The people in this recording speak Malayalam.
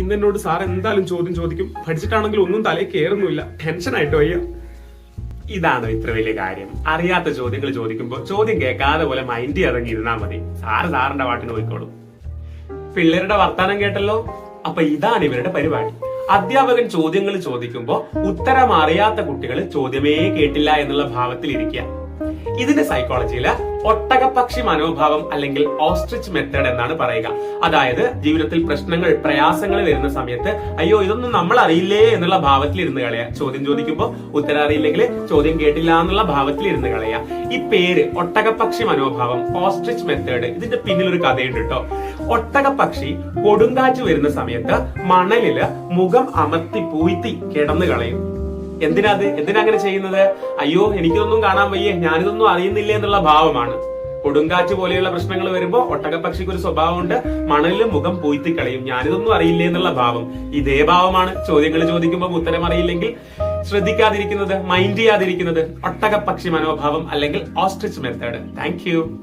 ഇന്ന് എന്നോട് സാർ എന്തായാലും ചോദ്യം ചോദിക്കും. പഠിച്ചിട്ടാണെങ്കിൽ ഒന്നും തലയിൽ കയറുന്നില്ല. ടെൻഷനായിട്ടോ അയ്യോ. ഇതാണോ ഇത്ര വലിയ കാര്യം? അറിയാത്ത ചോദ്യങ്ങൾ ചോദിക്കുമ്പോ ചോദ്യം കേൾക്കാതെ പോലെ മൈൻഡ് ഇറങ്ങി ഇരുന്നാ മതി. സാറിന്റെ പാട്ടിന് പോയിക്കോളും. പിള്ളേരുടെ വർത്താനം കേട്ടല്ലോ. അപ്പൊ ഇതാണ് ഇവരുടെ പരിപാടി. അധ്യാപകൻ ചോദ്യങ്ങൾ ചോദിക്കുമ്പോ ഉത്തരം അറിയാത്ത കുട്ടികൾ ചോദ്യമേ കേട്ടില്ല എന്നുള്ള ഭാവത്തിൽ ഇരിക്കുക. ഇതിന്റെ സൈക്കോളജിയില് ഒട്ടകപ്പക്ഷി മനോഭാവം അല്ലെങ്കിൽ ഓസ്ട്രിച്ച് മെത്തേഡ് എന്നാണ് പറയുക. അതായത് ജീവിതത്തിൽ പ്രശ്നങ്ങൾ, പ്രയാസങ്ങൾ വരുന്ന സമയത്ത് അയ്യോ ഇതൊന്നും നമ്മൾ അറിയില്ലേ എന്നുള്ള ഭാവത്തിൽ ഇരുന്ന് കളയാ. ചോദ്യം ചോദിക്കുമ്പോൾ ഉത്തരം അറിയില്ലെങ്കിൽ ചോദ്യം കേട്ടില്ല എന്നുള്ള ഭാവത്തിൽ ഇരുന്ന് കളയാ. ഈ പേര് ഒട്ടകപ്പക്ഷി മനോഭാവം, ഓസ്ട്രിച്ച് മെത്തേഡ്, ഇതിന്റെ പിന്നിൽ ഒരു കഥയുണ്ട് കേട്ടോ. ഒട്ടകപ്പക്ഷി കൊടുങ്കാറ്റ് വരുന്ന സമയത്ത് മണലില് മുഖം അമർത്തി പൂഴ്ത്തി കിടന്നു കളയും. എന്തിനാ അങ്ങനെ ചെയ്യുന്നത്? അയ്യോ എനിക്കിതൊന്നും കാണാൻ വയ്യേ, ഞാനിതൊന്നും അറിയുന്നില്ല എന്നുള്ള ഭാവമാണ്. കൊടുങ്കാറ്റ് പോലെയുള്ള പ്രശ്നങ്ങൾ വരുമ്പോ ഒട്ടകപ്പക്ഷിക്ക് ഒരു സ്വഭാവമുണ്ട്, മണലിൽ മുഖം പൂഴ്ത്തി കളയും, ഞാനിതൊന്നും അറിയില്ലേ എന്നുള്ള ഭാവം. ഇതേ ഭാവമാണ് ചോദ്യങ്ങൾ ചോദിക്കുമ്പോൾ ഉത്തരം അറിയില്ലെങ്കിൽ ശ്രദ്ധിക്കാതിരിക്കുന്നത്, മൈൻഡ് ചെയ്യാതിരിക്കുന്നത്. ഒട്ടകപ്പക്ഷി മനോഭാവം അല്ലെങ്കിൽ ഓസ്ട്രിച്ച് മെത്തേഡ്. Thank you.